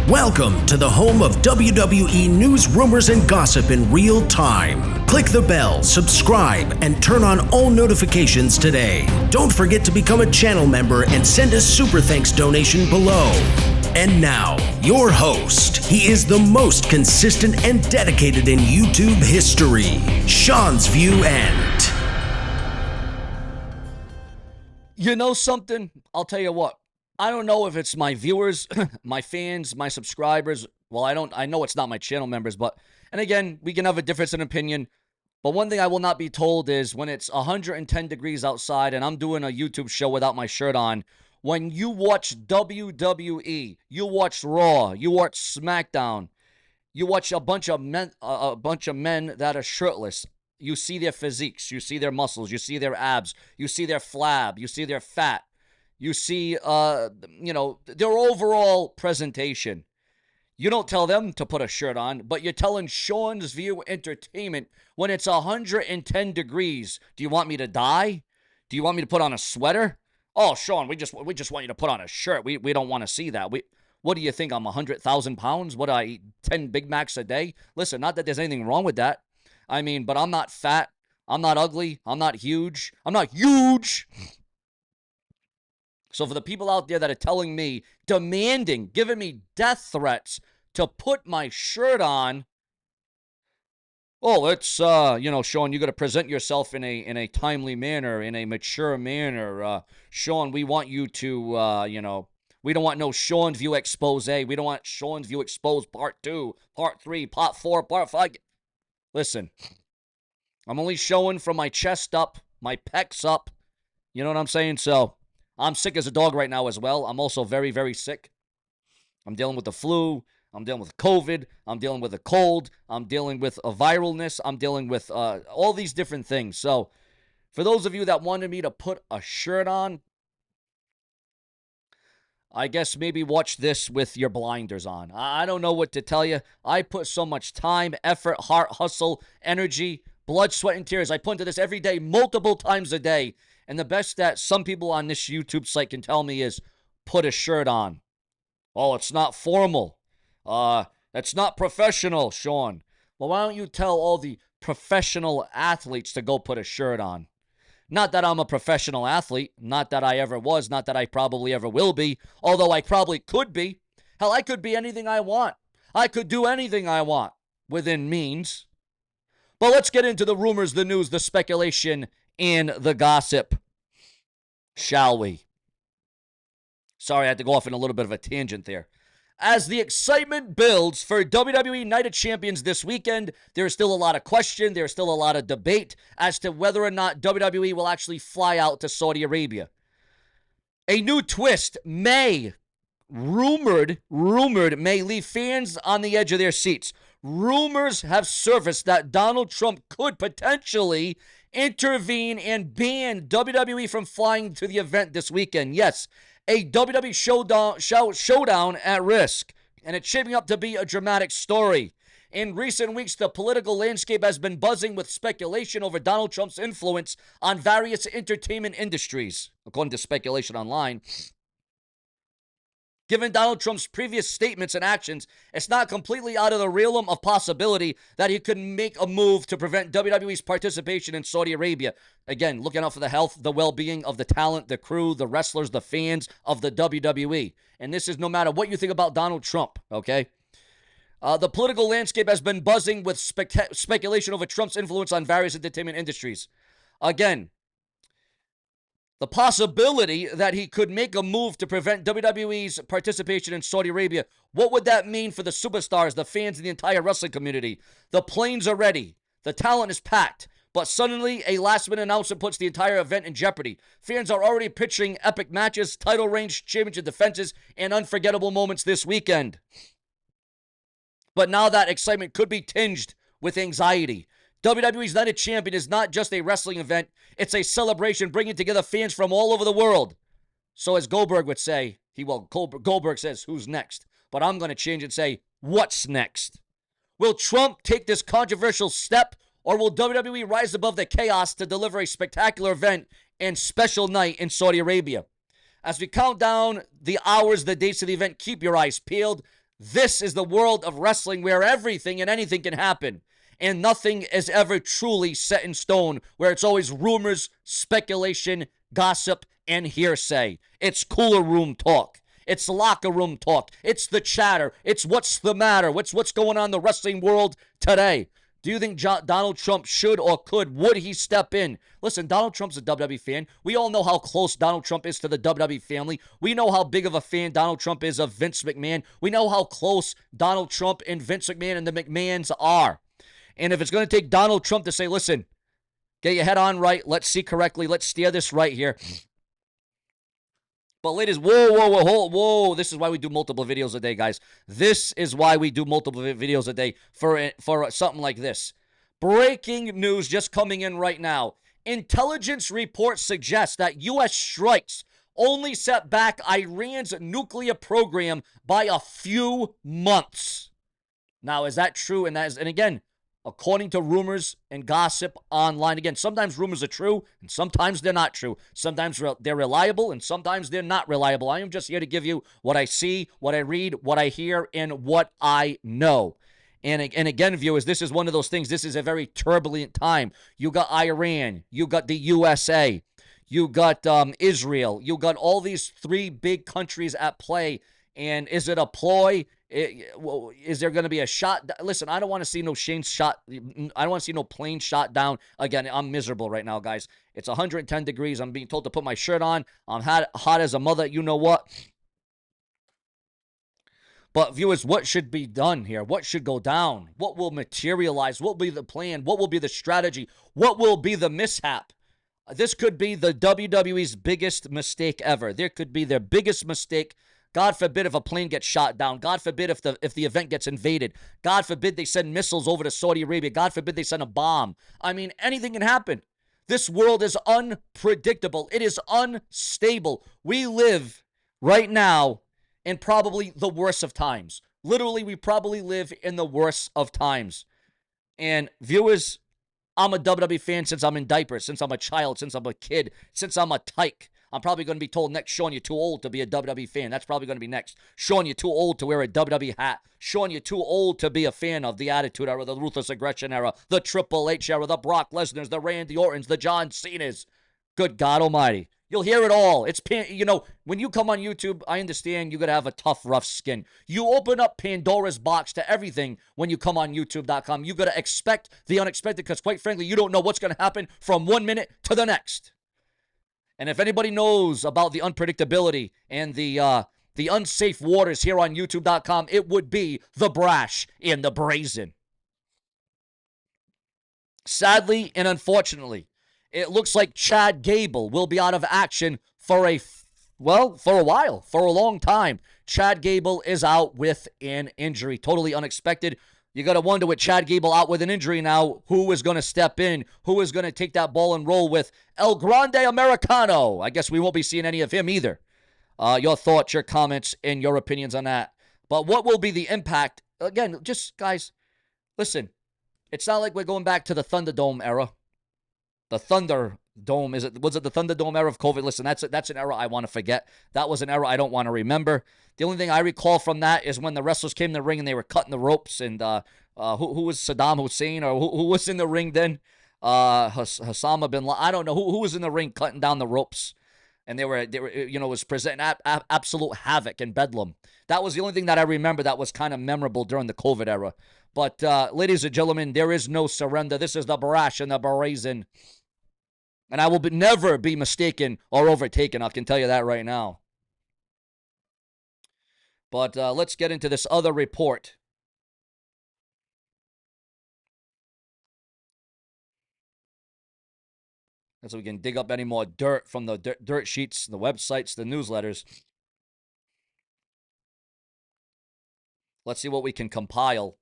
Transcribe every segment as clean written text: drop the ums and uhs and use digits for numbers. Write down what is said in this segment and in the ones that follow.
Welcome to the home of WWE News Rumors and Gossip in real time. Click the bell, subscribe, and turn on all notifications today. Don't forget to become a channel member and send a super thanks donation below. And now, your host. He is the most consistent and dedicated in YouTube history, Seanzviewent. You know something? I'll tell you what. I don't know if it's my viewers, my fans, my subscribers. Well, I know it's not my channel members, but, and again, we can have a difference in opinion. But one thing I will not be told is when it's 110 degrees outside and I'm doing a YouTube show without my shirt on, when you watch WWE, you watch Raw, you watch SmackDown, you watch a bunch of men that are shirtless. You see their physiques, you see their muscles, you see their abs, you see their flab, you see their fat. You see, their overall presentation. You don't tell them to put a shirt on, but you're telling Sean's View Entertainment when it's 110 degrees. Do you want me to die? Do you want me to put on a sweater? Oh, Sean, we just want you to put on a shirt. We don't want to see that. What do you think? I'm 100,000 pounds? What do I eat? 10 Big Macs a day? Listen, not that there's anything wrong with that. I mean, but I'm not fat. I'm not ugly. I'm not huge. I'm not huge. So for the people out there that are telling me, demanding, giving me death threats to put my shirt on, oh, it's, Sean, you got to present yourself in a timely manner, in a mature manner. Sean, we want you to, we don't want no Sean View expose. We don't want Sean View exposed part 2, part 3, part 4, part 5. Listen, I'm only showing from my chest up, my pecs up. You know what I'm saying? So I'm sick as a dog right now as well. I'm also very, very sick. I'm dealing with the flu. I'm dealing with COVID. I'm dealing with a cold. I'm dealing with a viralness. I'm dealing with all these different things. So for those of you that wanted me to put a shirt on, I guess maybe watch this with your blinders on. I don't know what to tell you. I put so much time, effort, heart, hustle, energy, blood, sweat, and tears. I put into this every day, multiple times a day. And the best that some people on this YouTube site can tell me is put a shirt on. Oh, it's not formal. That's not professional, Sean. Well, why don't you tell all the professional athletes to go put a shirt on? Not that I'm a professional athlete. Not that I ever was. Not that I probably ever will be. Although I probably could be. Hell, I could be anything I want. I could do anything I want within means. But let's get into the rumors, the news, the speculation, and the gossip, shall we? Sorry, I had to go off in a little bit of a tangent there. As the excitement builds for WWE Night of Champions this weekend, there is still a lot of question, there's still a lot of debate as to whether or not WWE will actually fly out to Saudi Arabia. A new twist rumored may leave fans on the edge of their seats. Rumors have surfaced that Donald Trump could potentially intervene and ban WWE from flying to the event this weekend. Yes, a WWE showdown at risk, and it's shaping up to be a dramatic story. In recent weeks, the political landscape has been buzzing with speculation over Donald Trump's influence on various entertainment industries, according to speculation online. Given Donald Trump's previous statements and actions, it's not completely out of the realm of possibility that he could make a move to prevent WWE's participation in Saudi Arabia. Again, looking out for the health, the well-being of the talent, the crew, the wrestlers, the fans of the WWE. And this is no matter what you think about Donald Trump, okay? The political landscape has been buzzing with speculation over Trump's influence on various entertainment industries. Again, the possibility that he could make a move to prevent WWE's participation in Saudi Arabia. What would that mean for the superstars, the fans, and the entire wrestling community? The planes are ready. The talent is packed. But suddenly, a last-minute announcement puts the entire event in jeopardy. Fans are already picturing epic matches, title reigns, championship defenses, and unforgettable moments this weekend. But now that excitement could be tinged with anxiety. WWE's Night of Champion is not just a wrestling event. It's a celebration bringing together fans from all over the world. So as Goldberg would say, Goldberg says, who's next? But I'm going to change and say, what's next? Will Trump take this controversial step, or will WWE rise above the chaos to deliver a spectacular event and special night in Saudi Arabia? As we count down the hours, the dates of the event, keep your eyes peeled. This is the world of wrestling where everything and anything can happen. And nothing is ever truly set in stone, where it's always rumors, speculation, gossip, and hearsay. It's cooler room talk. It's locker room talk. It's the chatter. It's what's the matter. What's going on in the wrestling world today. Do you think Donald Trump should or would he step in? Listen, Donald Trump's a WWE fan. We all know how close Donald Trump is to the WWE family. We know how big of a fan Donald Trump is of Vince McMahon. We know how close Donald Trump and Vince McMahon and the McMahons are. And if it's going to take Donald Trump to say, listen, get your head on right, let's see correctly, let's steer this right here. But ladies, whoa. This is why we do multiple videos a day, guys. This is why we do multiple videos a day for something like this. Breaking news just coming in right now. Intelligence reports suggest that U.S. strikes only set back Iran's nuclear program by a few months. Now, is that true? And again, according to rumors and gossip online. Again, sometimes rumors are true, and sometimes they're not true. Sometimes they're reliable, and sometimes they're not reliable. I am just here to give you what I see, what I read, what I hear, and what I know. And again, viewers, this is one of those things. This is a very turbulent time. You got Iran. You got the USA. You got Israel. You got all these three big countries at play. And is it a ploy? Is there going to be a shot? Listen, I don't want to see no plane shot down. Again, I'm miserable right now, guys. It's 110 degrees. I'm being told to put my shirt on. I'm hot as a mother. You know what? But viewers, what should be done here? What should go down? What will materialize? What will be the plan? What will be the strategy? What will be the mishap? This could be the WWE's biggest mistake ever. There could be their biggest mistake. God forbid if a plane gets shot down. God forbid if the event gets invaded. God forbid they send missiles over to Saudi Arabia. God forbid they send a bomb. I mean, anything can happen. This world is unpredictable. It is unstable. We live right now in probably the worst of times. Literally, we probably live in the worst of times. And viewers, I'm a WWE fan since I'm in diapers, since I'm a child, since I'm a kid, since I'm a tyke. I'm probably going to be told next, Sean, you're too old to be a WWE fan. That's probably going to be next. Sean, you're too old to wear a WWE hat. Sean, you're too old to be a fan of the Attitude Era, the Ruthless Aggression Era, the Triple H Era, the Brock Lesnar's, the Randy Ortons, the John Cena's. Good God Almighty. You'll hear it all. It's, when you come on YouTube, I understand you got to have a tough, rough skin. You open up Pandora's box to everything when you come on YouTube.com. You got to expect the unexpected because, quite frankly, you don't know what's going to happen from 1 minute to the next. And if anybody knows about the unpredictability and the unsafe waters here on YouTube.com, it would be the brash and the brazen. Sadly and unfortunately, it looks like Chad Gable will be out of action for a while, for a long time. Chad Gable is out with an injury, totally unexpected. You got to wonder with Chad Gable out with an injury now, who is going to step in? Who is going to take that ball and roll with El Grande Americano? I guess we won't be seeing any of him either. Your thoughts, your comments, and your opinions on that. But what will be the impact? Again, just guys, listen. It's not like we're going back to the Thunderdome era. The Thunderdome, was it the Thunderdome era of COVID? Listen, that's an era I want to forget. That was an era I don't want to remember. The only thing I recall from that is when the wrestlers came in the ring and they were cutting the ropes. And who was Saddam Hussein, or who was in the ring then? Osama bin Laden. I don't know who was in the ring cutting down the ropes. And they were was presenting absolute havoc and bedlam. That was the only thing that I remember that was kind of memorable during the COVID era. But ladies and gentlemen, there is no surrender. This is the brash and the brazen. And I will never be mistaken or overtaken. I can tell you that right now. But let's get into this other report. So we can dig up any more dirt from the dirt sheets, the websites, the newsletters. Let's see what we can compile.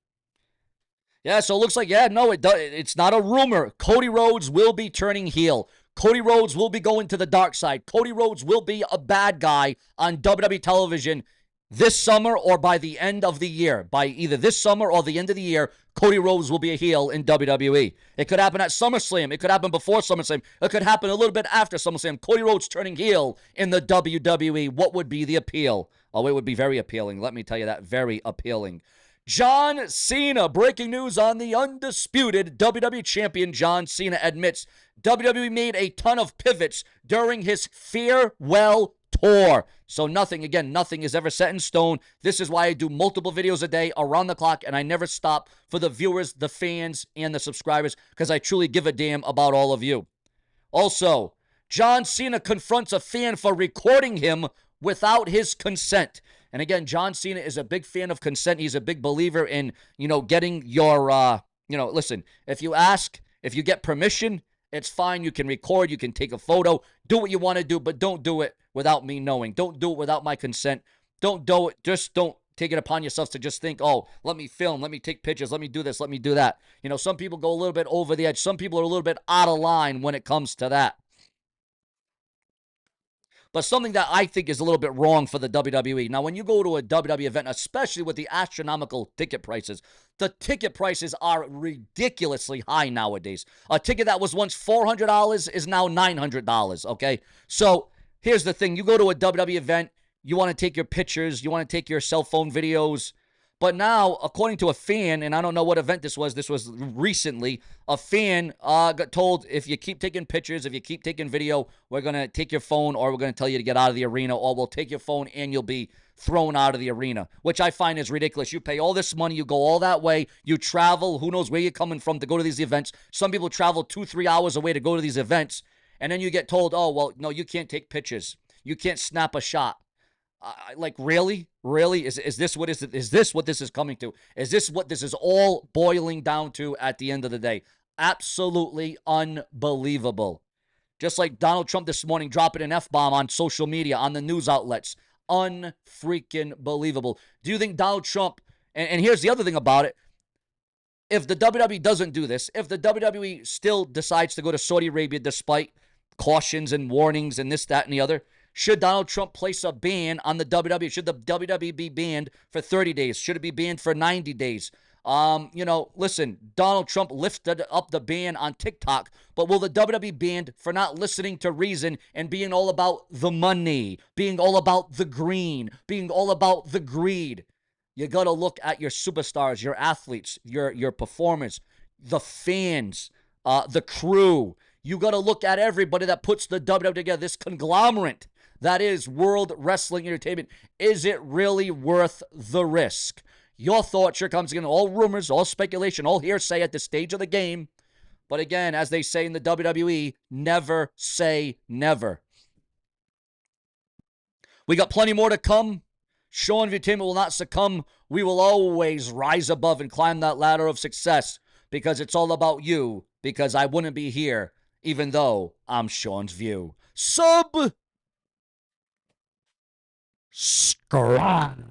Yeah, so it looks like, it's not a rumor. Cody Rhodes will be turning heel. Cody Rhodes will be going to the dark side. Cody Rhodes will be a bad guy on WWE television this summer or by the end of the year. By either this summer or the end of the year, Cody Rhodes will be a heel in WWE. It could happen at SummerSlam. It could happen before SummerSlam. It could happen a little bit after SummerSlam. Cody Rhodes turning heel in the WWE. What would be the appeal? Oh, it would be very appealing. Let me tell you that. Very appealing. John Cena. Breaking news on the undisputed WWE Champion John Cena admits WWE made a ton of pivots during his farewell tour. So nothing is ever set in stone. This is why I do multiple videos a day around the clock, and I never stop for the viewers, the fans, and the subscribers, because I truly give a damn about all of you. Also, John Cena confronts a fan for recording him without his consent. And again, John Cena is a big fan of consent. He's a big believer in, getting your, listen, if you ask, if you get permission, it's fine. You can record. You can take a photo. Do what you want to do, but don't do it without me knowing. Don't do it without my consent. Don't do it. Just don't take it upon yourselves to just think, oh, let me film. Let me take pictures. Let me do this. Let me do that. Some people go a little bit over the edge. Some people are a little bit out of line when it comes to that. But something that I think is a little bit wrong for the WWE. Now, when you go to a WWE event, especially with the astronomical ticket prices, the ticket prices are ridiculously high nowadays. A ticket that was once $400 is now $900, okay? So here's the thing. You go to a WWE event, you want to take your pictures, you want to take your cell phone videos. But now, according to a fan, and I don't know what event this was recently, a fan got told, if you keep taking pictures, if you keep taking video, we're going to take your phone, or we're going to tell you to get out of the arena, or we'll take your phone and you'll be thrown out of the arena, which I find is ridiculous. You pay all this money, you go all that way, you travel, who knows where you're coming from to go to these events. Some people travel 2-3 hours away to go to these events, and then you get told, oh, well, no, you can't take pictures. You can't snap a shot. Like, really? Really? Is this what this is coming to? Is this what this is all boiling down to at the end of the day? Absolutely unbelievable. Just like Donald Trump this morning dropping an F-bomb on social media, on the news outlets. Unfreaking believable. Do you think Donald Trump, and here's the other thing about it, if the WWE doesn't do this, if the WWE still decides to go to Saudi Arabia despite cautions and warnings and this, that, and the other, should Donald Trump place a ban on the WWE? Should the WWE be banned for 30 days? Should it be banned for 90 days? Listen, Donald Trump lifted up the ban on TikTok, but will the WWE be banned for not listening to reason and being all about the money, being all about the green, being all about the greed? You got to look at your superstars, your athletes, your performers, the fans, the crew. You got to look at everybody that puts the WWE together, this conglomerate that is World Wrestling Entertainment. Is it really worth the risk? Your thoughts, here comes again, all rumors, all speculation, all hearsay at this stage of the game. But again, as they say in the WWE, never say never. We got plenty more to come. Seanzviewent will not succumb. We will always rise above and climb that ladder of success, because it's all about you, because I wouldn't be here even though I'm Seanzview. Subscribe.